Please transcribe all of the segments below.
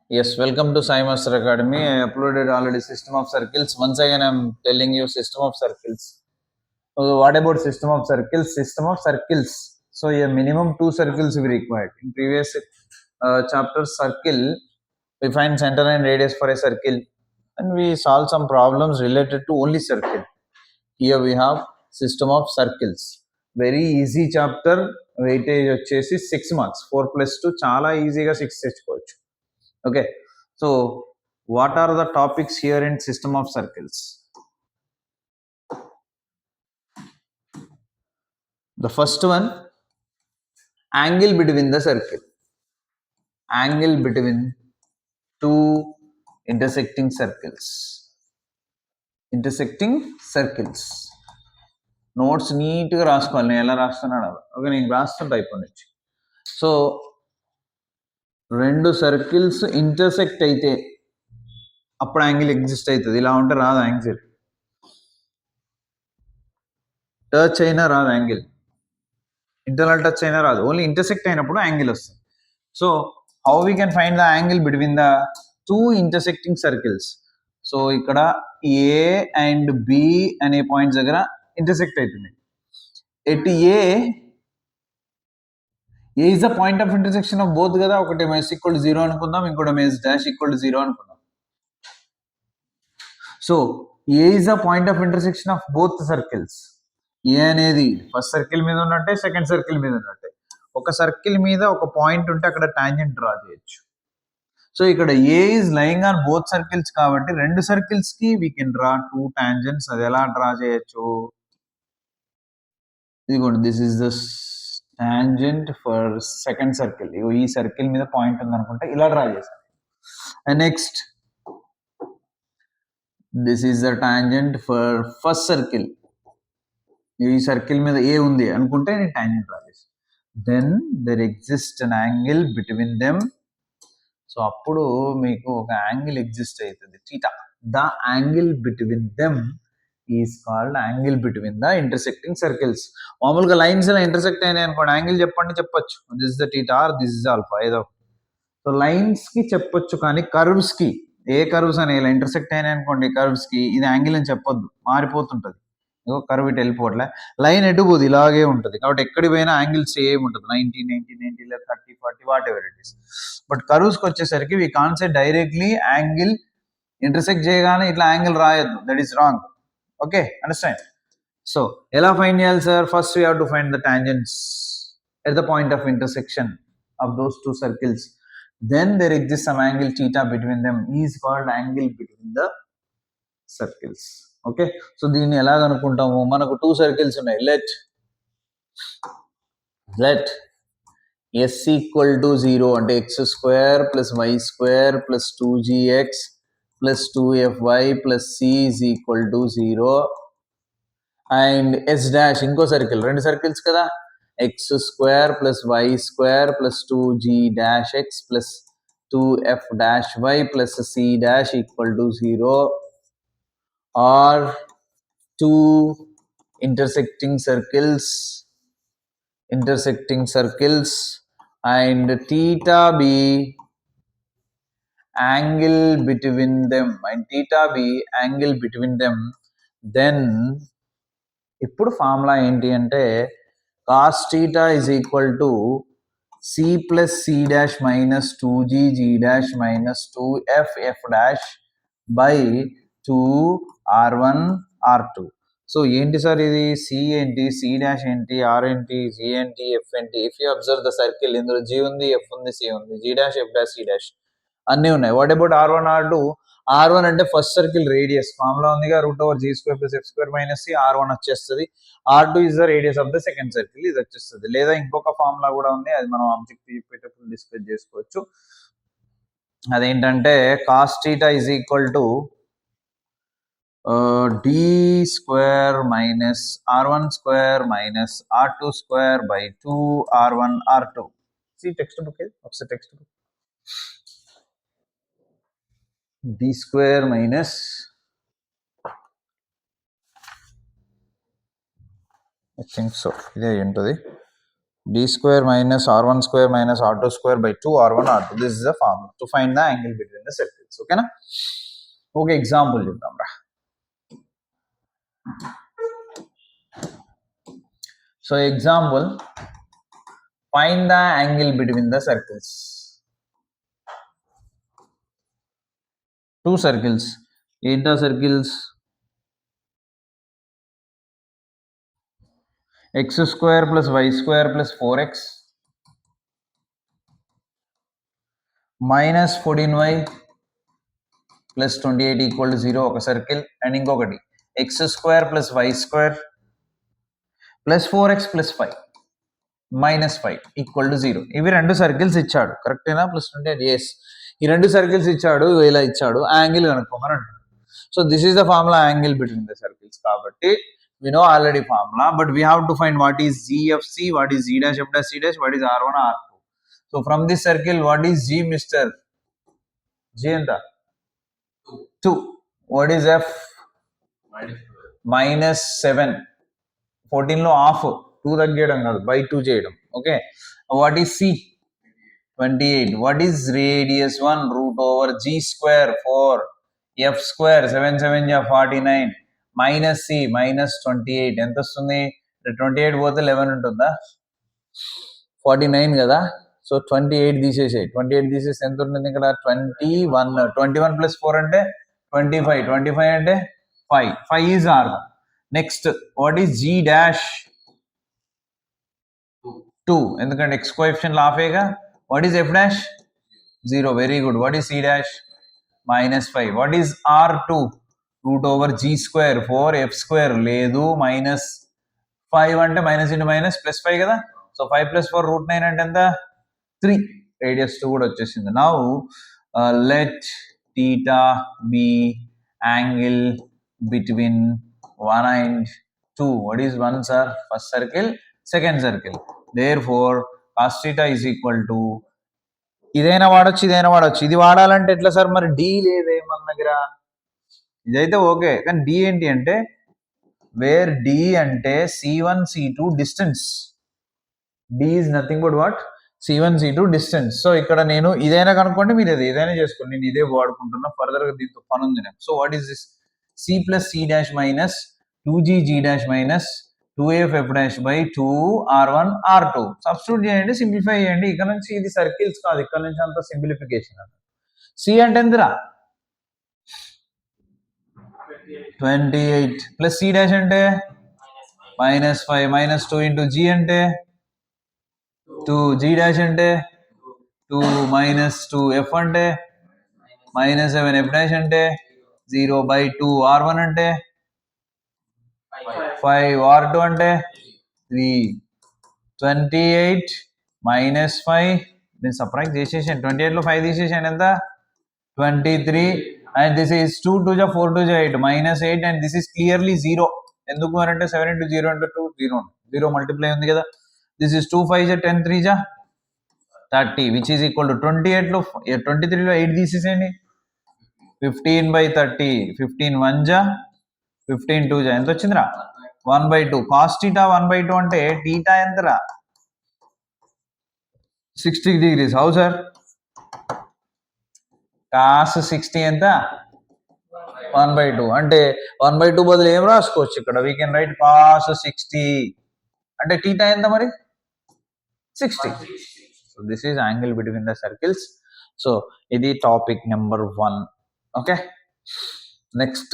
Yes, welcome to Sai Master Academy. I uploaded already system of circles. Once again, I'm telling you system of circles. So what about system of circles? System of circles. So a minimum two circles we required. In previous chapter circle, we find center and radius for a circle, and we solve some problems related to only circle. Here we have system of circles. Very easy chapter. Weightage వచ్చేసి 6 marks. 4 plus 2 చాలా ఈజీగా 6 తెచ్చుకోవచ్చు. Okay, so what are the topics here in system of circles? The first one, angle between the circle. Angle between two intersecting circles. Intersecting circles. Notes నీట్గా రాసుకోవాలి. నేను ఎలా రాస్తున్నాడు okay, నేను రాస్తుంటా ఇప్పటి నుంచి. సో రెండు సర్కిల్స్ ఇంటర్సెక్ట్ అయితే అప్పుడు యాంగిల్ ఎగ్జిస్ట్ అవుతుంది. ఇలా ఉంటే రాదు యాంగిల్. టచ్ అయినా రాదు యాంగిల్, ఇంటర్నల్ టచ్ అయినా రాదు, ఓన్లీ ఇంటర్సెక్ట్ అయినప్పుడు యాంగిల్ వస్తుంది. So how we can find the angle between the two intersecting circles. So ఇక్కడ ఏ అండ్ బి అనే పాయింట్స్ దగ్గర ఇంటర్సెక్ట్ అవుతుంది. At a is the point of intersection of both కదా. ఒకటి ఎస్ ఈక్వల్ 0 అనుకుందాం, ఇంకోటి ఎస్ డాష్ ఈక్వల్ 0 అనుకుందాం. So A is the point of intersection of both circles. A అనేది ఫస్ట్ సర్కిల్ మీద ఉన్నట్టే, సెకండ్ సర్కిల్ మీద ఉన్నట్టే. ఒక సర్కిల్ మీద ఒక పాయింట్ ఉంటే అక్కడ టాంజెంట్ డ్రా చేయొచ్చు. సో ఇక్కడ A is lying on both circles కాబట్టి రెండు సర్కిల్స్ కి we can draw two tangents. అది ఎలా డ్రా చేయొచ్చు? ఇదిగోండి, this is the tangent for second circle. ఈ సర్కిల్ మీద పాయింట్ ఉంది అనుకుంటే ఇలా డ్రా చేశాను. And next this is the tangent for first circle. ఈ సర్కిల్ మీద ఏ ఉంది అనుకుంటే నేను టాంజెంట్ డ్రా చేశాను. Then there exist an angle between them. So అప్పుడు మీకు ఒక యాంగిల్ ఎగ్జిస్ట్ అవుతుంది, theta. The angle between them is called angle between the intersecting circles. మామూలుగా లైన్స్ ఇలా ఇంటర్సెక్ట్ అయినాయి అనుకోండి, యాంగిల్ చెప్పండి చెప్పొచ్చు, this is the theta or this is alpha ఏదో. సో లైన్స్ కి చెప్పొచ్చు, కానీ కర్వ్స్ కి, ఏ కర్వ్స్ అని ఇలా ఇంటర్సెక్ట్ అయినాయి అనుకోండి కర్వ్స్ కి, ఇది యాంగిల్ అని చెప్పొద్దు, మారిపోతుంటది. కర్వ్ ఇటు వెళ్ళిపోవట్లే, లైన్ ఎటు పోదు, ఇలాగే ఉంటుంది. కాబట్టి ఎక్కడికి పోయినా యాంగిల్ సేమ్ ఉంటుంది, 90 90 90 30 40 whatever it is. But కర్వ్స్కి వచ్చేసరికి we can't say directly angle intersect చేయగానే ఇట్లా యాంగిల్ రాయొద్దు, that is wrong. Okay, understand? So ఎలా ఫైండ్ చేయాలి sir? First we have to find the tangents at the point of intersection of those two circles. Then there exists some angle theta between them is called angle between the circles. Okay, so దీన్ని ఎలా కనుక్కుంటాము? మనకు two circles ఉన్నాయి. let s equal to 0 అంటే x square plus y square plus 2gx plus 2fy plus c is equal to 0 and s dash ఇంకో circle, రెండు circles కదా, x square plus y square plus 2g dash x plus 2f dash y plus c dash equal to 0 or two intersecting circles and theta be angle between them then ఇప్పుడు formula ఏంటి అంటే cos theta is equal to c plus c dash minus 2g g dash minus 2f f dash by 2 r1 r2. So ఏంటి sir ఇది? C ఏంటి, c dash ఏంటి, r ఏంటి, g ఏంటి, f ఏంటి? If you observe the circle, ఇందులో g ఉంది, f ఉంది, సి ఉంది, g dash, F dash, C dash అన్నీ ఉన్నాయి. What about r1 r2? r1 అంటే ఫస్ట్ సర్కిల్ రేడియస్, ఫార్ములా ఉందిగా, √g² + f² - c, r1 వచ్చేస్తుంది. r2 is the radius of the second circle, ఇది వచ్చేస్తుంది. లేదా ఇంకొక ఫార్ములా కూడా ఉంది, అది మనం ఆబ్జెక్ట్ చెప్పేటప్పుడు డిస్కస్ చేసుకోవచ్చు. అదేంటంటే cos θ is equal to d square minus r1² minus r2² by 2 r1 r2. See textbook है, आपसे textbook. d square minus I think so ఇదే ఉంటుంది. d square minus r1 square minus r2 square by 2 r1 r2. This is the formula to find the angle between the circles. Okay na? Okay, example చూద్దాం రా. So example, find the angle between the circles. Two circles. ఏంటా circles? x square plus y square plus 4x minus 14y plus 28 equal to 0 ఒక circle. And ఇంకొకటి x square plus y square plus 4x plus 5 minus 5 equal to 0. ఇవి రెండు circles ఇచ్చాడు, కరెక్టేనా? Plus 28, yes. ఈ రెండు circles ఇచ్చాడు, ఇలా ఇచ్చాడు, యాంగిల్ కనుక్కోమని అంటాడు. So this is the formula angle between the circles. కాబట్టి we know already formula, but we have to find what is GFC, what is G dash F dash C dash, what is R1 R2. So from this circle, what is G, Mr. G enta 2. What is F? minus 7. 14 లో half 2 తగ్గేయడం కాదు, by 2 చేయడం. Okay. What is C? 28. What is radius 1? Route over G square 4 F square 7 7 49 minus C minus 28 ఎంత వస్తుంది? 28 పోతే 11 ఉంటుందా? 49 కదా. So 28 తీసేసాయి. 28 తీసేసి ఎంత ఉంటుంది ఇక్కడ? 21. 21 ప్లస్ 4 అంటే 25. 25 అంటే 5. 5 is R. Next what is G dash? 2. ఎందుకంటే ఎక్స్ కోఎఫిషియెంట్ లాఫేగా. What is F dash? 0. Very good. What is C dash? Minus 5. What is R2? Root over G square 4 F square లేదు, minus 5 అంటే minus into minus plus 5 కదా. So 5 plus 4 route 9 అంటే ఎంత? 3. Radius 2 కూడా వచ్చేసింది. Now let theta be angle between 1 and 2. What is 1, sir? First circle, second circle. Therefore cos theta is equal to, ఇదైనా వాడచ్చు, ఇదైనా వాడచ్చు. ఇది వాడాలంటే ఎట్లా సార్? మరి డి లేదే మన దగ్గర. ఇదైతే ఓకే, కానీ డి ఏంటి అంటే, వేర్ డి అంటే C1 C2 distance. D is nothing but what? C1 C2 distance. So ఇక్కడ నేను ఇదైనా కనుక్కోండి, మీరు ఏదైనా చేసుకోండి, నేను ఇదే వాడుకుంటున్నా. ఫర్దర్ గా దీంతో పని ఉంది నాకు. So what is this? C plus C dash minus 2G G dash minus 2F F dash by 2 R1 R2. Substitute చేయండి, సింప్లిఫై చేయండి. ఇక్కడ నుంచి ఇది సర్కిల్స్ కాదు, ఇక్కడ నుంచి అంత సింప్లిఫికేషన్. C అంటే ఎంతరా? 28 ప్లస్ C dash అంటే మైనస్ 5 మైనస్ 2 ఇంటూ G అంటే 2, G dash అంటే 2 మైనస్ 2, F అంటే మైనస్ 7, F dash అంటే 0 by 2, R1 అంటే 5, R2 అంటే 3. 28 మైనస్ 5 నేను సబ్ట్రాక్ట్ చేసేసాను. 28 లో 5 తీసేసాను, ఎంత? 23. అండ్ దిస్ ఈస్ 2 2 జా 4 2 జా 8 minus 8. And this is clearly 0. ఎందుకు అని అంటే 7 into 0 into 2 0 0 మల్టిప్లై ఉంది కదా. దిస్ ఈస్ 2 5 జా 10 3 జా 30 విచ్ ఈస్ ఈక్వల్ టు 28 లో 23 లో 8 తీసేసేయండి. 15 by 30. 15 1 జా 15 2 జా ఎంత వచ్చిందిరా? 1/2. కాస్ థీటా 1/2 అంటే థీటా ఎంతరా? 60 degrees. How sir? కాస్ 60 ఎంత? 1/2. అంటే 1/2 బదులు ఏం రాసుకోవచ్చు ఇక్కడ? We can write cos 60. అంటే థీటా ఎంత మరి? 60. So this is angle between the circles. So ఇది టాపిక్ నెంబర్ 1. ఓకే. నెక్స్ట్,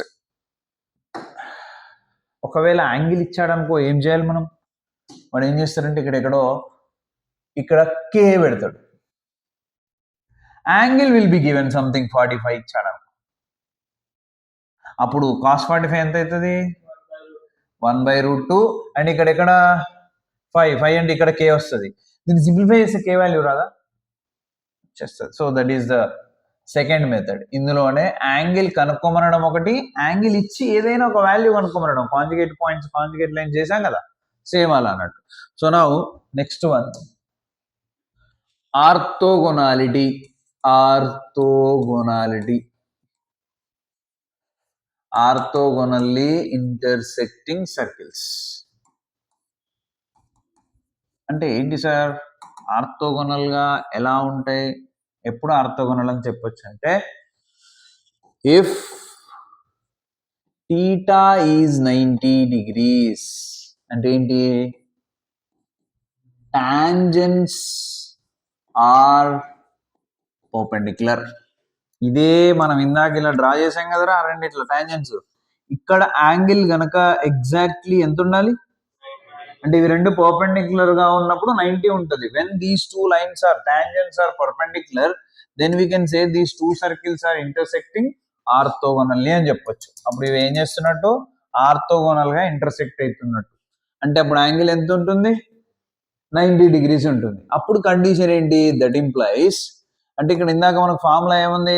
ఒకవేళ యాంగిల్ ఇచ్చాడనుకో ఏం చేయాలి మనం? వాడు ఏం చేస్తారంటే ఇక్కడ కే పెడతాడు. Angle will be given something 45 ఇచ్చాడు. అప్పుడు కాస్ 45 ఎంత అవుతుంది? 1/√2. అండ్ ఇక్కడ 5 అంటే ఇక్కడ కే వస్తుంది. దీన్ని సింప్లిఫై చేస్తే కే వాల్యూ రాదా? చేస్తుంది. So that is the second method. ఇందులోనే యాంగిల్ కనుక్కోమనడం ఒకటి, యాంగిల్ ఇచ్చి ఏదైనా ఒక వాల్యూ కనుక్కోమనడం. కాంజుగేట్ పాయింట్స్, కాంజుగేట్ లైన్ చేసాం కదా, సేమ్ అలా అన్నట్టు. So now next one, orthogonality. Orthogonally intersecting circles అంటే ఏంటి సార్, ఆర్థోగోనల్గా ఎలా ఉంటాయి, ఎప్పుడు ఆర్థోగోనల్ అని చెప్పొచ్చు అంటే ఇఫ్ theta is 90 degrees అంటే ఏంటి, tangents are perpendicular. ఇదే మనం ఇందాక ఇలా డ్రా చేసాం కదరా రెండిట్లా టాంజెంట్స్. ఇక్కడ యాంగిల్ గనక ఎగ్జాక్ట్లీ ఎంత ఉండాలి అంటే ఇవి రెండు పర్పెండిక్యులర్ గా ఉన్నప్పుడు 90 ఉంటుంది. When these two lines are tangents are perpendicular then we can say these two circles are intersecting orthogonally అని చెప్పొచ్చు. అప్పుడు ఇవి ఏం చేస్తున్నట్టు, ఆర్థోగోనల్ గా ఇంటర్సెక్ట్ అవుతున్నట్టు. అంటే అప్పుడు యాంగిల్ ఎంత ఉంటుంది, 90 degrees ఉంటుంది. అప్పుడు కండిషన్ ఏంటి, దట్ ఇంప్లైస్ అంటే ఇక్కడ ఇందాక మనకు ఫార్ములా ఏముంది,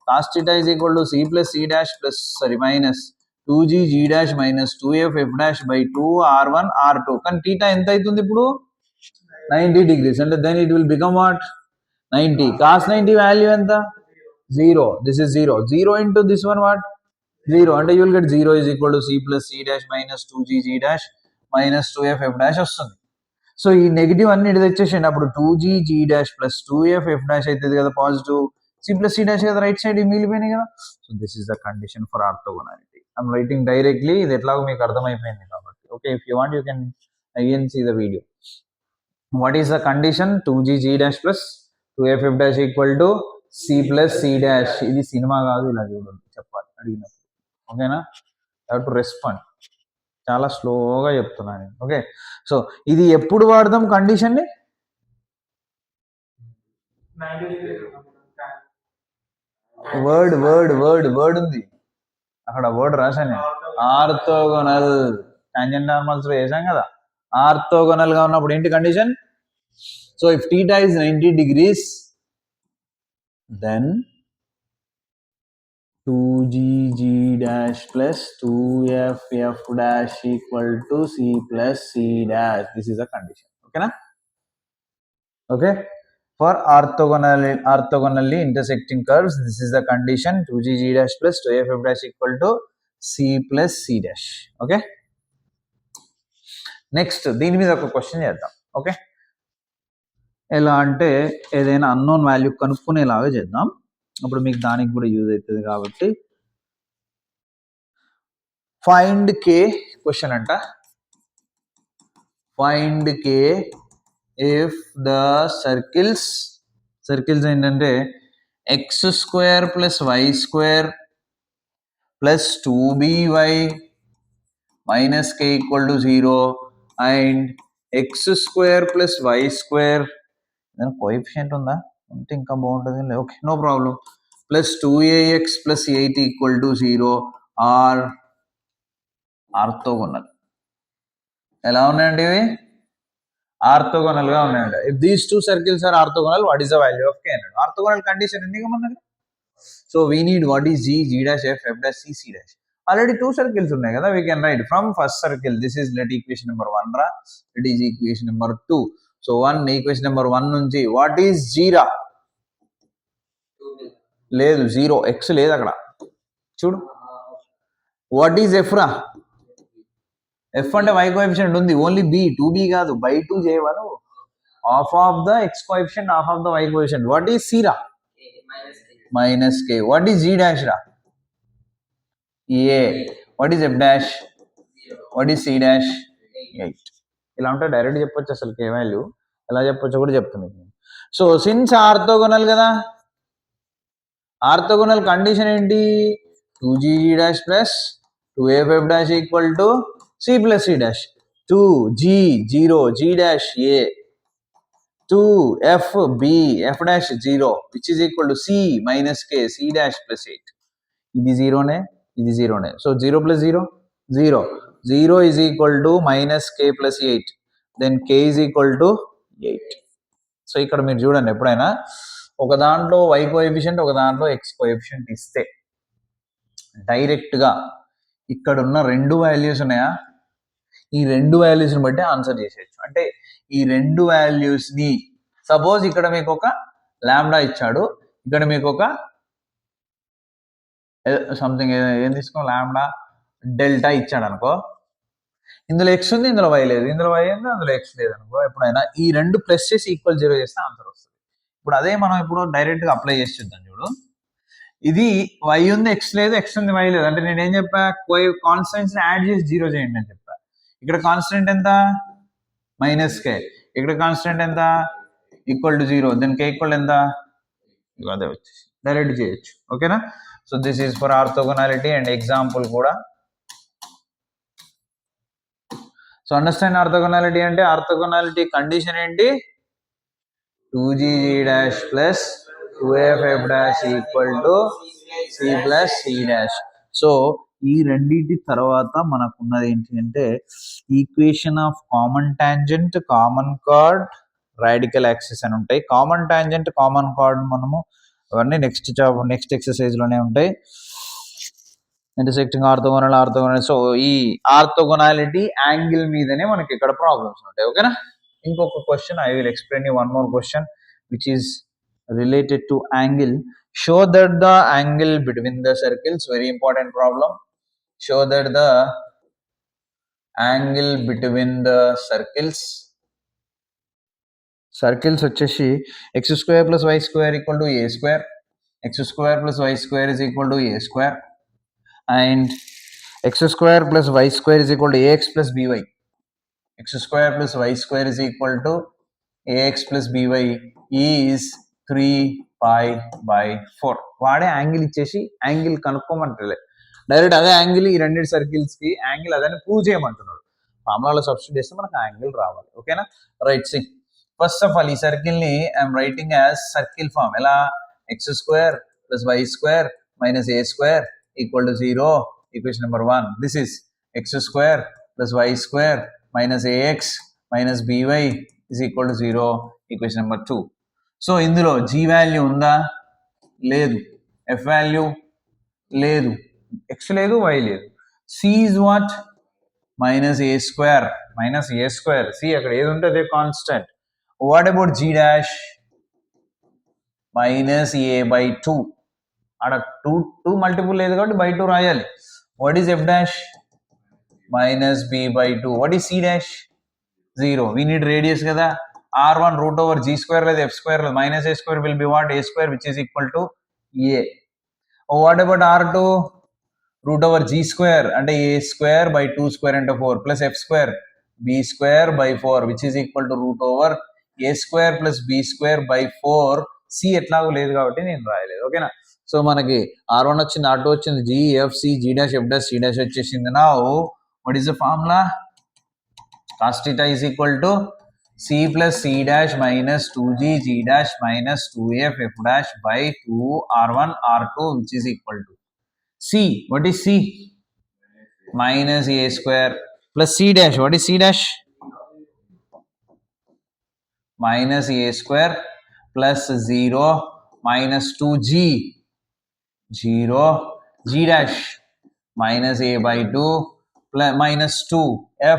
cos theta is equal to C plus C dash plus sorry minus 2g g dash minus 2f f dash by 2 r1 r2. కానీ థీటా ఎంత అవుతుంది ఇప్పుడు, 90 degrees. అంటే then it will become what, 90. Cos 90 value ఎంత, 0. This is 0. 0 into this one what, 0. అంటే you will get 0 is equal to C plus C dash minus 2g g dash minus 2f f dash వస్తుంది. So ఈ negative అన్ని ఇటు తెచ్చేసేయండి. అప్పుడు 2g g dash plus 2f f dash అవుతుంది కదా positive, c plus C dash కదా right side మిగిలిపోయినాయి కదా. So this is the condition for orthogonality. I'm writing directly, ఇది ఎట్లాగో మీకు అర్థమైపోయింది కాబట్టి. Okay, if you want you can again see the video. What is the condition, 2g g dash plus 2f f dash equal to C plus C dash. ఇది cinema కాదు, ఇలా చూడండి చెప్పాలి అడిగినప్పుడు. ఓకేనా, హ్యావ్ టు రెస్పాండ్. చాలా స్లోగా చెప్తున్నాను. ఓకే, సో ఇది ఎప్పుడు వాడదాం కండిషన్ని, వర్డ్ వర్డ్ వర్డ్ వర్డ్ ఉంది అక్కడ, వర్డ్ రాశాను, ఆర్థోగోనల్. టాంజెంట్ నార్మల్స్ వేసాం కదా, ఆర్థోగోనల్ గా ఉన్నప్పుడు ఏంటి condition. So if theta is 90 degrees then 2g g dash plus 2f f dash equal to c plus c dash. This is a condition. Okay na? Okay, for orthogonally intersecting curves this is the condition, 2g g dash plus 2f f dash equal to c plus c dash. Okay, next దీని మీద ఒక question చేద్దాం. Okay, ఎలా అంటే ఏదైనా unknown value కనుక్కునేలాగా చేద్దాం, అప్పుడు మీకు దానికి కూడా యూజ్ అవుతుంది కాబట్టి. ఫైండ్ కే క్వశ్చన్ అంట, find K if the circles ఏంటంటే x square plus y square plus 2by minus K equal to 0 and x square plus y square దాని కోఎఫిషియంట్ ఉందా అంటే ఇంకా బాగుంటుంది. Okay, no problem. Plus 2ax plus 8 equal to 0 or orthogonal. ఎలా ఉన్నాయండి ఇవి, orthogonal గా ఉన్నాయండి. If these two circles are orthogonal what is the value of K అన్నాడు. ఆర్థోగోనల్ కండిషన్ ఎందుకు మన దగ్గర. So we need what is g g dash f f dash c c dash. Already two circles ఉన్నాయి కదా, we can write from first circle this is let equation number 1 రా, it is equation number 2. So 1 equation number 1 నుంచి what is g రా, లేదు 0, x లేదు అక్కడ చూడు. What is f రా, f అంటే y కోఎఫిషియంట్ ఉంది, ఓన్లీ b, 2b కాదు, బై 2 చేయవాలి, half of the x coefficient half of the y coefficient. What is c రా, minus k. What is g dash రా, a. What is f dash, what is c dash, 8. ఇలా ఉంటే direct చెప్పొచ్చు, అసలు k value ఎలా చెప్పొచ్చో కూడా చెప్తున్నాను. సో సిన్స్ ఆర్థోగోనల్ కదా, ఆర్థోగోనల్ కండిషన్ ఏంటి, 2g g dash plus 2f f dash equal to c plus c dash, 2g 0 g dash a 2f b f dash 0 which is equal to c minus k c dash plus 8. ఇది జీరోనే, ఇది జీరోనే. So 0 plus 0 0, 0 is equal to minus k plus 8, then k is equal to 8. So ఇక్కడ మీరు చూడండి, ఎప్పుడైనా ఒక దాంట్లో y కోఎఫిషియంట్ ఒక దాంట్లో x కోఎఫిషియంట్ ఇస్తే డైరెక్ట్గా ఇక్కడ ఉన్న రెండు వాల్యూస్ ఉన్నాయా, ఈ రెండు వాల్యూస్ని బట్టి ఆన్సర్ చేసేయచ్చు. అంటే ఈ రెండు వాల్యూస్ని సపోజ్ ఇక్కడ మీకు ఒక లాంబ్డా ఇచ్చాడు, ఇక్కడ మీకు ఒక సంథింగ్ ఏం తీసుకో లాంబ్డా డెల్టా ఇచ్చాడు అనుకో, ఇందులో ఎక్స్ ఉంది, ఇందులో వై లేదు, ఇందులో వై ఉంది, అందులో ఎక్స్ లేదు అనుకో, ఎప్పుడైనా ఈ రెండు ప్లస్ చేసి ఈక్వల్ 0 చేస్తే ఆన్సర్ వస్తుంది. ఇప్పుడు అదే మనం ఇప్పుడు డైరెక్ట్గా అప్లై చేసి చూద్దాం. చూడు, ఇది వై ఉంది, ఎక్స్ లేదు, ఎక్స్ ఉంది, వై లేదు. అంటే నేను ఏం చెప్పా, కాన్స్టెంట్స్ యాడ్ చేసి 0 చేయండి అని చెప్పా. ఇక్కడ కాన్స్టెంట్ ఎంత, -k. ఇక్కడ కాన్స్టెంట్ ఎంత, equal to 0. Then k equal ఎంత, అదే వచ్చేసి డైరెక్ట్ చేయొచ్చు. ఓకేనా? So this is for orthogonality and example కూడా. సో అండర్స్టాండ్ ఆర్థోగోనాలిటీ అంటే, ఆర్థోగోనాలిటీ కండిషన్ ఏంటి, 2gg dash plus 2ff dash equal to c plus c dash. So ఈ రెండింటి తర్వాత మనకున్నది ఏంటి అంటే, equation of common tangent, common card, radical axis అని ఉంటాయి. కామన్ టాంజెంట్, కామన్ కార్డ్ మనము అవన్నీ నెక్స్ట్ ఎక్సర్సైజ్ లోనే ఉంటాయి. Intersecting orthogonal, orthogonal. సో ఈ ఆర్థోగోనాలిటీ యాంగిల్ మీదనే మనకి ఇక్కడ ప్రాబ్లమ్స్ ఉంటాయి. ఓకేనా? ఇంకొక question, I will explain you one more question which is related to angle. Show that the angle between the circles, very important problem. Show that the angle between the circles వచ్చేసి x² + y² = a², x² + y² is equal to a², and x² + y² is equal to ax plus by. x² + y² is equal to ax plus by is 3π/4. వాడే angle ఇచ్చేసి angle కనుక్కోమంటలే, direct అదే angle ఈ రెండు circles కి angle అదని prove చేయమంటున్నాడు. ఫార్ములాలో substitute చేస్తే మనకు యాంగిల్ రావాలి. ఓకేనా? Right. C first of all ఈ సర్కిల్ ని I'm writing as circle form. ఎలా, x² + y² - a² = 0. Equation number 1. దిస్ ఇస్ x² + y² - ax - by = 0. Equation number 2. So ఇందులో g వాల్యూ ఉందా, లేదు. f వాల్యూ లేదు. x లేదు, y లేదు. c is what, -a². c అక్కడ ఏది ఉంటే అదే constant. What about g dash, -a/2. ఆడ 2 మల్టిపుల్ లేదు కాబట్టి బై 2 రాయాలి. What is f dash, -b/2. What is c dash, 0. We need radius కదా. r1 √g² లేదు, f² లేదు, -a² will be what, a² which is equal to a. What about r2, √g² అంటే a²/2² into 4 plus f² b²/4 which is equal to √a² plus b²/4. c ఎట్లాగో లేదు కాబట్టి నేను రాయలేదు. ఓకేనా? సో మనకి r1 వచ్చింది, r2 వచ్చింది, g, f, c, g dash, f dash, c dash వచ్చేసింది. Now what is the formula? Cos theta is equal to c plus c dash minus 2g g dash minus 2f f dash by 2 r1 r2 which is equal to c. What is c? -a² plus c dash. What is c dash? -a² plus 0 minus 2g 0 g dash minus a/2 plus minus 2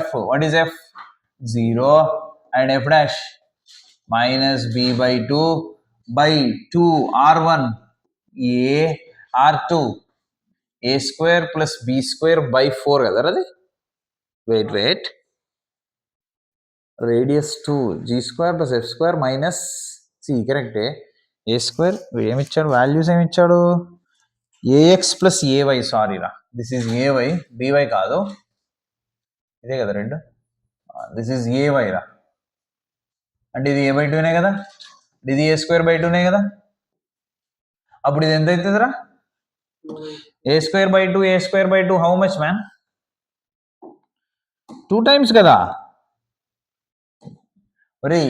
f. What is f? 0 and f dash minus b/2 by 2 r1 a r2 a² plus b²/4 కదా అది. Wait radius 2 g² plus f² minus c. కరెక్టే. a² ఏమిచ్చాడు, values ఏమిచ్చాడు, ax plus ay. Sorry రా, this is ay, by కాదు, ఇదే కదా రెండు. దిస్ ఈజ్ ay రా, అంటే ఇది a/2నే కదా, ఇది a²/2నే కదా. అప్పుడు ఇది ఎంత అవుతుందిరా, a²/2 how much man, 2 times కదా. మరి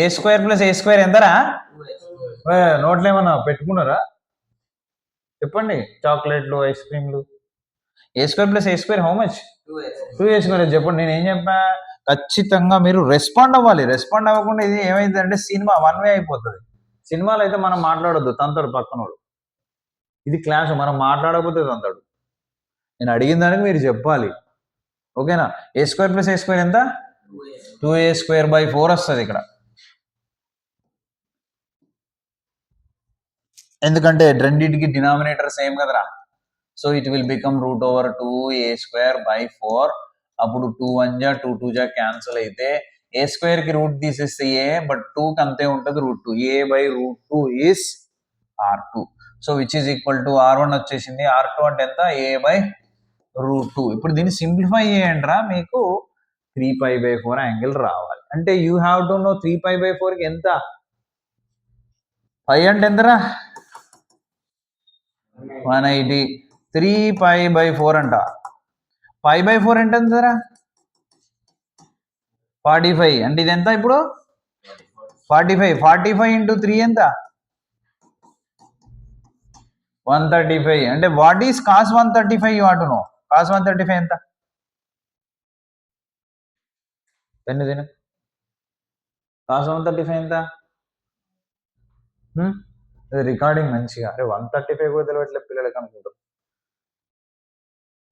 a² plus a² ఎంతరా, నోట్లో ఏమన్నా పెట్టుకున్నారా చెప్పండి, చాక్లెట్లు, ఐస్ క్రీమ్లు. a² plus a² how much, 2a² చెప్పండి. నేను ఏం చెప్పా, ఖచ్చితంగా మీరు రెస్పాండ్ అవ్వాలి. రెస్పాండ్ అవ్వకుండా ఇది ఏమైంది అంటే సినిమా 1 వే అయిపోతుంది. సినిమాలో అయితే మనం మాట్లాడొద్దు, తంతాడు పక్కనోడు. ఇది క్లాస్, మనం మాట్లాడకపోతే తంతాడు. నేను అడిగిన దానికి మీరు చెప్పాలి. ఓకేనా? a² plus a² ఎంత, 2a²/4 వస్తుంది ఇక్కడ. ఎందుకంటే రెండింటికి డినామినేటర్ సేమ్ కదరా. So it will become √2a²/4 అప్పుడు 2 1 జా 2 2 జా క్యాన్సిల్ అయితే ఏ స్క్వేర్కి రూట్ తీసేస్తే ఏ, బట్ 2కి అంతే ఉంటుంది root 2. a/√2 is r2. So which is equal to r1 వచ్చేసింది. r2 అంటే ఎంత? a/√2. ఇప్పుడు దీన్ని సింప్లిఫై చేయండి రా, మీకు 3π/4 యాంగిల్ రావాలి. అంటే యూ హ్యావ్ టు నో 3π/4కి ఎంత? 5 అంటే ఎంతరా? 180. 3π/4 అంట. π/4 అంటే ఎంతరా? 45. అంటే ఇది ఎంత ఇప్పుడు? 45. 45 ఇంటూ 3 ఎంత? 135. అంటే what is cos 135? You want to know. cos 135 ఎంత? తిను cos 135 ఎంత? రికార్డింగ్ మంచిగా. అరే 135 కూడా తెలియట్లేదు పిల్లలకి అనుకుంటారు.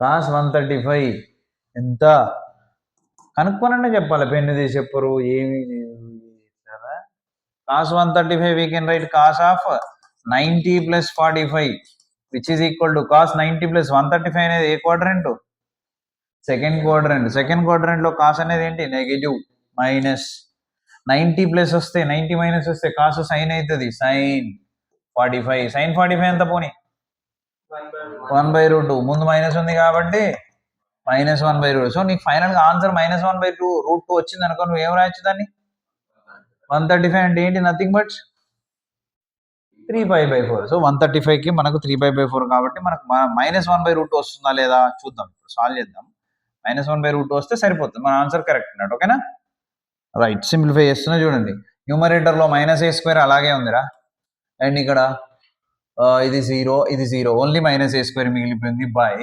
cos 135 ఎంత కనుక్కోనన్నా చెప్పాలి, పెన్ను తీసి చెప్పరు ఏమీ లేదు. cos 135 we can write cos of 90 plus 45 which is equal to cos 90 plus 135 అనేది ఏ quadrant? Second quadrant. Second quadrant లో cos అనేది ఏంటి? నెగటివ్. మైనస్ 90 ప్లస్ వస్తే 90 మైనస్ వస్తే కాస్ సైన్ అవుతుంది. సైన్ 45. సైన్ 45 ఎంత పోనీ? 1/√2. ముందు మైనస్ ఉంది కాబట్టి -1/√2. సో నీకు ఫైనల్ గా ఆన్సర్ -1/√2 వచ్చింది అనుకో, నువ్వు ఏం రాయొచ్చు దాన్ని? 135 అంటే ఏంటి? Nothing but 3π/4. సో 135కి మనకు 3π/4 కాబట్టి మనకు -1/√2 వస్తుందా లేదా చూద్దాం. ఇప్పుడు సాల్వ్ చేద్దాం. -1/√2 వస్తే సరిపోతుంది, మన ఆన్సర్ కరెక్ట్ అన్నట్టు. ఓకేనా? రైట్, సింప్లిఫై చేస్తున్నా చూడండి. న్యూమరేటర్లో -a² అలాగే ఉందిరా, అండ్ ఇక్కడ ఇది 0 ఓన్లీ -a² మిగిలిపోయింది. By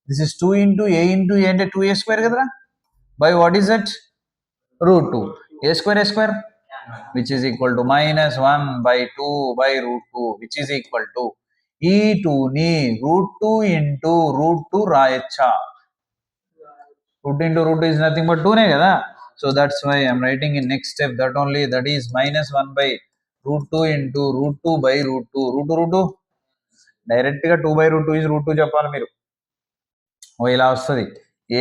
this is 2 into a into a అంటే 2a² కదరా. By what is that? √2. a² which is equal to -1/2/√2 which is equal to ఈ 2ని √2 into √2 రాయచ్చా? √2 into √2 is nothing but 2నే కదా. So that's why I'm writing in next step that only, that is -1/√2 into √2/√2. √2 direct గా 2/√2 is √2 చెప్పాలి మీరు. ఇలా వస్తుంది.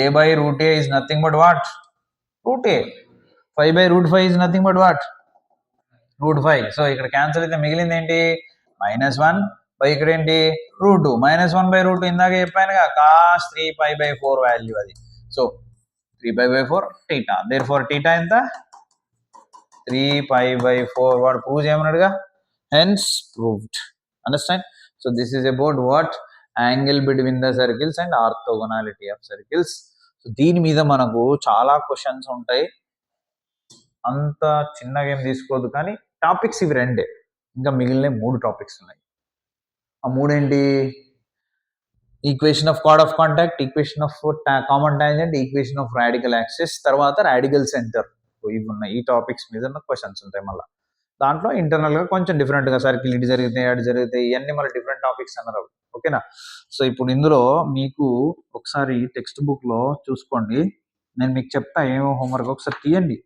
a/√a is nothing but what? √a. 5/√5 is nothing but what? √5. So ఇక్కడ cancel అయితే మిగిలింది ఏంటి? -1 బై ఇక్కడ ఏంటి? √2. -1/√2 ఇందాక చెప్పానుగా, cos 3π/4 వాల్యూ అది. సో 3π/4 θ. దేర్ఫోర్ θ ఎంత? 3π/4. వాడు ప్రూవ్ చేయమన్నాడుగా, hence proved. Understand? So this is about what? Angle between the circles and orthogonality of circles. So దీని మీద మనకు చాలా క్వశ్చన్స్ ఉంటాయి, అంత చిన్నగా ఏం తీసుకోవద్దు. కానీ టాపిక్స్ ఇవి రెండే, ఇంకా మిగిలిన 3 టాపిక్స్ ఉన్నాయి. ఆ 3 ఏంటి? Equation of card of contact, equation of common tangent, equation of radical axis, తర్వాత రాడికల్ సెంటర్. ఇవి ఉన్నాయి. ఈ టాపిక్స్ మీద క్వశ్చన్స్ ఉంటాయి. మళ్ళీ దాంట్లో ఇంటర్నల్ గా కొంచెం డిఫరెంట్ గా సర్కిల్ ఇటు జరిగితే అటు జరిగితే ఇవన్నీ మళ్ళీ డిఫరెంట్ టాపిక్స్ అన్నారు. ఓకేనా? సో ఇప్పుడు ఇందులో మీకు ఒకసారి టెక్స్ట్ బుక్ లో చూసుకోండి, నేను మీకు చెప్తా ఏమో హోంవర్క్. ఒకసారి తీయండి,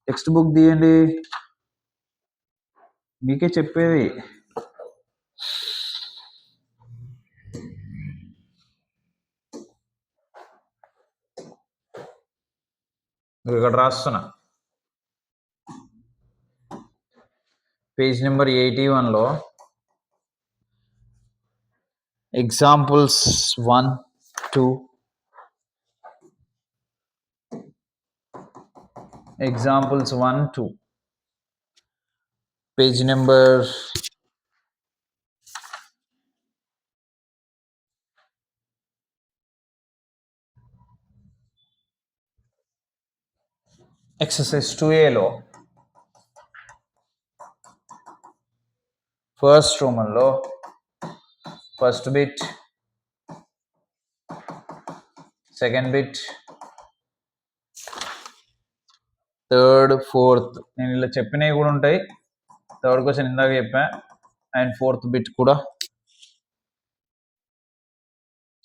టెక్స్ట్ బుక్ తీయండి, మీకే చెప్పేది. ఇక్కడ రాస్తున్నా, పేజ్ నెంబర్ 81లో examples 1, 2, examples 1, 2, page number exercise 2Aలో ఫస్ట్ రోమన్లో first bit, second bit, third, fourth. నేను ఇలా చెప్పినవి కూడా ఉంటాయి. థర్డ్ క్వశ్చన్ ఇందాక చెప్పా, అండ్ ఫోర్త్ బిట్ కూడా.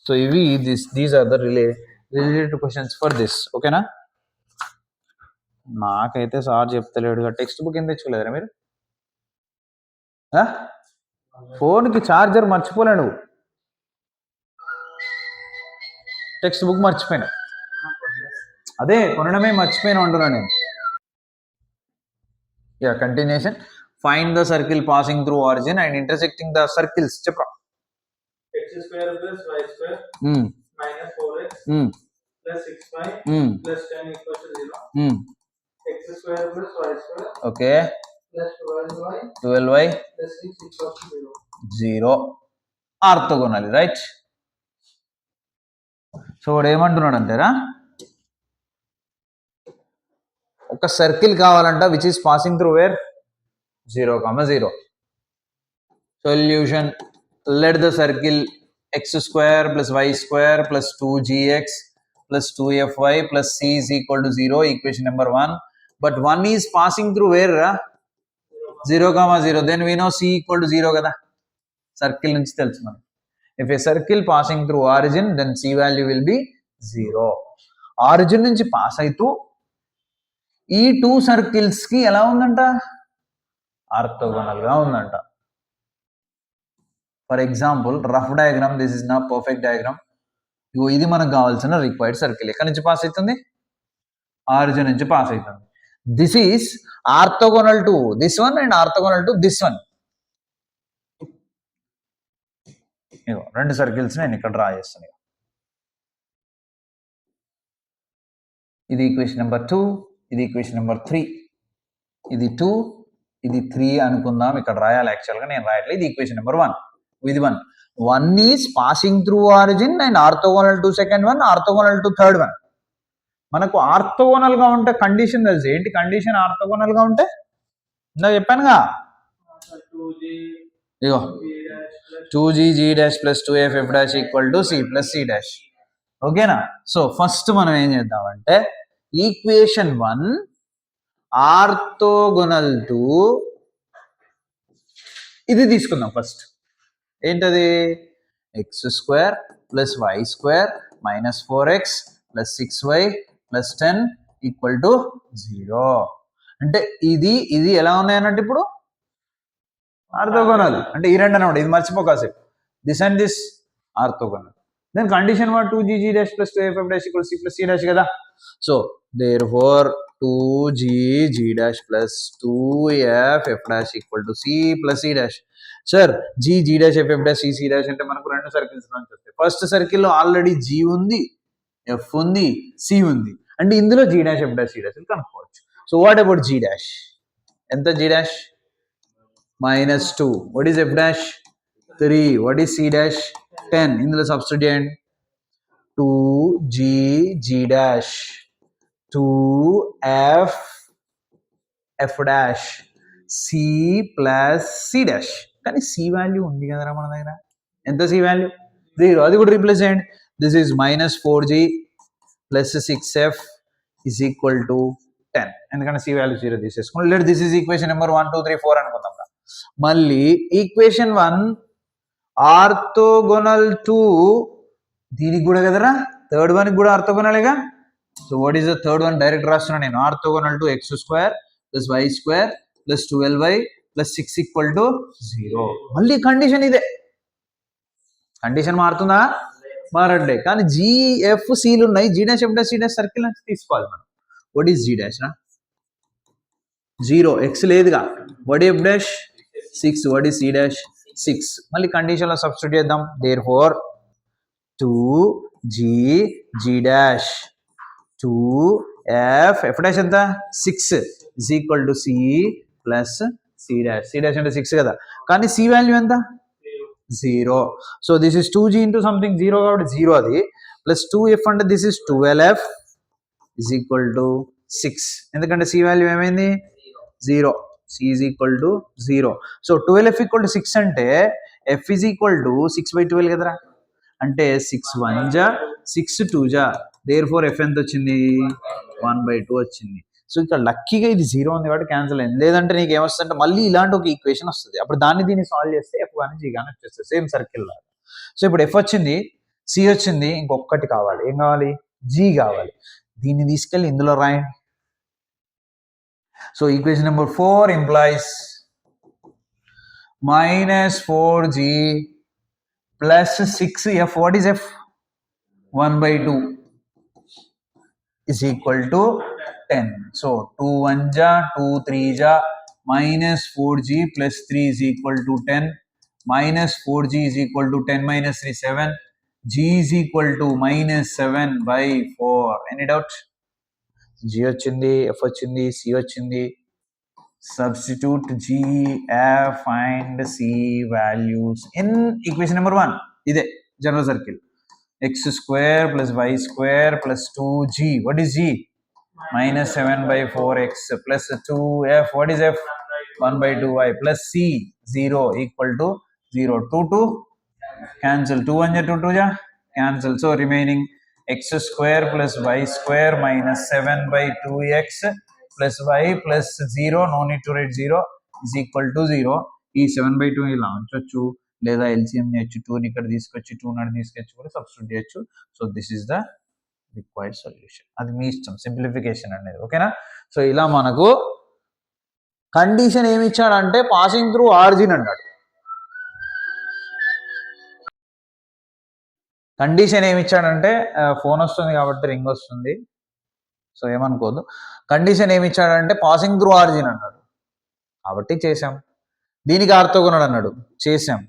సో ఇవి these are the related questions for this. ఓకేనా? నాకైతే సార్ చెప్తలేడుగా. టెక్స్ట్ బుక్ ఏం తెచ్చుకోలేదురా మీరు? ఫోన్కి ఛార్జర్ మర్చిపోలే నువ్వు, టెక్స్ట్ బుక్ మర్చిపోయినా. అదే కొనడమే మర్చిపోయిన అంటున్నా నేను. Yeah continuation. Find the circle passing through origin and intersecting the circles. చెప్పరా. x square plus y square minus 4x plus 6y plus 10 equals to 0. X square plus y square okay plus 12y plus 6 equals to 0. 0 orthogonal, right. So వాడు ఏమంటున్నాడు అంటారా, ఒక circle కావాలంట which is passing through where 0, 0. Solution, let the circle x square plus y square plus 2gx plus 2fy plus c is equal to 0, equation number 1. But 1 is passing through where? 0, 0. Then we know c equal to 0 kada. Circle nunchi telusu manaki. If a circle passing through origin, then c value will be 0. Origin nunchi pass aitu ఈ 2 circles కి ఎలా ఉందంట, orthogonal గా ఉందంట. For example rough diagram, this is నా perfect diagram. ఇది మనకు కావాల్సిన రిక్వైర్డ్ సర్కిల్. ఎక్కడి నుంచి పాస్ అవుతుంది, ఆరిజిన్ నుంచి పాస్ అవుతుంది. This is orthogonal to this one and orthogonal to this one. రెండు సర్కిల్స్ నేను ఇక్కడ డ్రా చేస్తాను. ఇది ఈక్వేషన్ నెంబర్ 2, ఇది ఈక్వేషన్ నెంబర్ 3. ఇది 2, ఇది 3 అనుకుందాం. ఇక్కడ రాయాలి, యాక్చువల్గా నేను రాయట్లేదు. ఇది ఈక్వేషన్ నెంబర్ 1. ఇది 1 is passing through origin and orthogonal to second one, orthogonal to third one. మనకు ఆర్థోగోనల్ గా ఉంటే కండిషన్ తెలుసు. ఏంటి కండిషన్ ఆర్థోగోనల్ గా ఉంటే? ఇందా చెప్పానుగా, ఇగో 2g g dash plus 2f f dash equal to c plus c dash. ఓకేనా? సో ఫస్ట్ మనం ఏం చేద్దామంటే ఈక్వేషన్ 1 ఆర్థోగోనల్ టు ఇది తీసుకుందాం ఫస్ట్. ఏంటది? X square plus y square minus 4x plus 6y plus 10 equal to 0. అంటే ఇది ఇది ఎలా ఉన్నాయన్నట్టు ఇప్పుడు ఆర్థోగోనల్. అంటే ఈ రెండు అన్నమాట, ఇది మర్చిపోకాసేపు. This and this orthogonal. Then condition 1 2g g dash plus 2f f dash equal c plus c dash కదా. So therefore 2g g dash plus 2f f dash equal to c plus c dash. Sir g g dash f f dash c c dash అంటే మనకు రెండు circles నుంచి వస్తాయి. First సర్కిల్లో already g ఉంది, f ఉంది, c ఉంది. అంటే ఇందులో g dash f dash c dash కనుక్కోవచ్చు. So what about g dash? ఎంత g dash? -2. What is f dash? 3. What is c dash? 10. ఇందులో substitute 2g g dash 2f f dash c plus c dash. కానీ c value ఉంది కదరా మన దగ్గర. ఎంత c value? 0. అది కూడా రీప్లేస్ చేయండి. This is -4g plus 6f is equal to 10. ఎందుకంటే c వాల్యూ 0 తీసేసుకోండి. Let this is equation number 1 2 3 4 అనుకుందాం. మళ్ళీ ఈక్వేషన్ 1 ఆర్థోగోనల్ టు దీనికి కూడా కదరా, థర్డ్ వన్ కూడా ఆర్థోగోనలేగా. So what is the third one? Direct రాస్తున్నా నేను. Orthogonal to x square plus y square plus 12y plus 6 equal to 0. మళ్ళీ కండిషన్ ఇదే. కండిషన్ మారుతుందా? మారట్లే. కానీ జిఎఫ్ సీలు ఉన్నాయి. G dash F dash C dash circle నుంచి తీసుకోవాలి మనం. వాట్ ఈస్ జీ డాష్ రా? 0. ఎక్స్ లేదుగా. What f dash? 6. What is c dash? 6. మళ్ళీ కండిషన్ లో సబ్స్టిట్యూట్ చేద్దాం. Therefore 2g g dash 2f f dash ఎంత? 6 is equal to c plus c dash. c dash అంటే 6 కదా. కానీ c వాల్యూ ఎంత? 0. So this is 2g into something 0 కాబట్టి 0 అది. ప్లస్ 2f అంటే this is 12f is equal to 6. ఎందుకంటే c వాల్యూ ఏమైంది? 0. c is equal to 0. So 12f equal to 6 అంటే f is equal to 6/12 కదరా. అంటే 6 1 జా 6 2 జా. దేర్ఫోర్ f ఎంత వచ్చింది? 1/2 వచ్చింది. సో ఇక్కడ లక్కీగా ఇది 0 ఉంది కాబట్టి క్యాన్సిల్ అయింది. లేదంటే నీకు ఏమొస్తుందంటే మళ్ళీ ఇలాంటి ఒక ఈక్వేషన్ వస్తుంది. అప్పుడు దీన్ని సాల్వ్ చేస్తే f కానీ g కానీ వచ్చేస్తుంది సేమ్ సర్కిల్ లాగా. సో ఇప్పుడు f వచ్చింది, c వచ్చింది, ఇంకొకటి కావాలి. ఏం కావాలి? g కావాలి. దీన్ని తీసుకెళ్ళి ఇందులో రాయండి. So equation number 4 implies -4g plus 6f. What is f? 1/2. is equal to 10. So 2 1 ja, 2 3 ja, minus 4g plus 3 is equal to 10. Minus 4g is equal to 10 minus 3, 7. G is equal to minus 7 by 4. Any doubt? G వచ్చింది, F వచ్చింది, C వచ్చింది. Substitute G, F and C values in equation number 1. ఇదే general circle. X square plus y square plus 2g. What is g? Minus 7 by 4x plus 2f. What is f? 1 by 2y plus c 0 equal to 0. 2 2 cancel. 2 1 ja, 2 2 ja cancel. So remaining x square plus y square minus 7 by 2x plus y plus 0. No need to write 0 is equal to 0. ఈ 7/2 ఇలా ఉంచొచ్చు, లేదా LCM చేయొచ్చు. 2ని ఇక్కడ తీసుకొచ్చి 2 తీసుకొచ్చి కూడా substitute చేయొచ్చు. So this is the required solution. అది మీ ఇష్టం, సింప్లిఫికేషన్ అనేది. ఓకేనా? సో ఇలా మనకు కండిషన్ ఏమి ఇచ్చాడంటే పాసింగ్ త్రూ ఆరిజిన్ అన్నాడు. కండిషన్ ఏమి ఇచ్చాడంటే ఫోన్ వస్తుంది కాబట్టి రింగ్ వస్తుంది, సో ఏమనుకోదు. కండిషన్ ఏమి ఇచ్చాడంటే పాసింగ్ త్రూ ఆరిజిన్ అన్నాడు కాబట్టి చేసాం. దీనికి ఆర్తోగోనల్ అన్నాడు, చేసాం.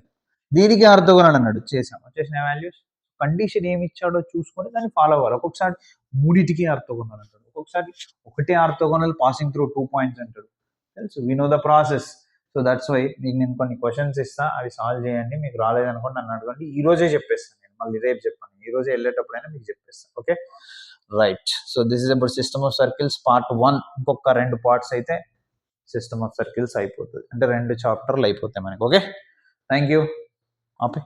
దీనికి ఆర్తోగోనల్ అన్నాడు, చేసాం. వచ్చేసిన వాల్యూస్. కండిషన్ ఏమి ఇచ్చాడో చూసుకొని దాన్ని ఫాలో అవ్వాలి. ఒక్కొక్కసారి మూడిటికి ఆర్తోగోనల్ అంటాడు, ఒక్కొక్కసారి ఒకటే ఆర్తోగోనల్ పాసింగ్ త్రూ 2 పాయింట్స్ అంటాడు. తెలుసు, we know the process. So that's why మీకు నేను కొన్ని క్వశ్చన్స్ ఇస్తా, అవి సాల్వ్ చేయండి. మీకు రాలేదనుకోండి నన్ను అడగండి, ఈ రోజే చెప్పేస్తాను. నేను మళ్ళీ రేపు చెప్పాను, ఈ రోజే వెళ్ళేటప్పుడైనా మీకు చెప్పేస్తాను. Okay, right. So this is about system of circles part 1. ఇంకొక 2 పార్ట్స్ అయితే సిస్టమ్ ఆఫ్ సర్కిల్స్ అయిపోతుంది, అంటే 2 చాప్టర్లు అయిపోతాయి మనకి. Okay, thank you. ఆపే.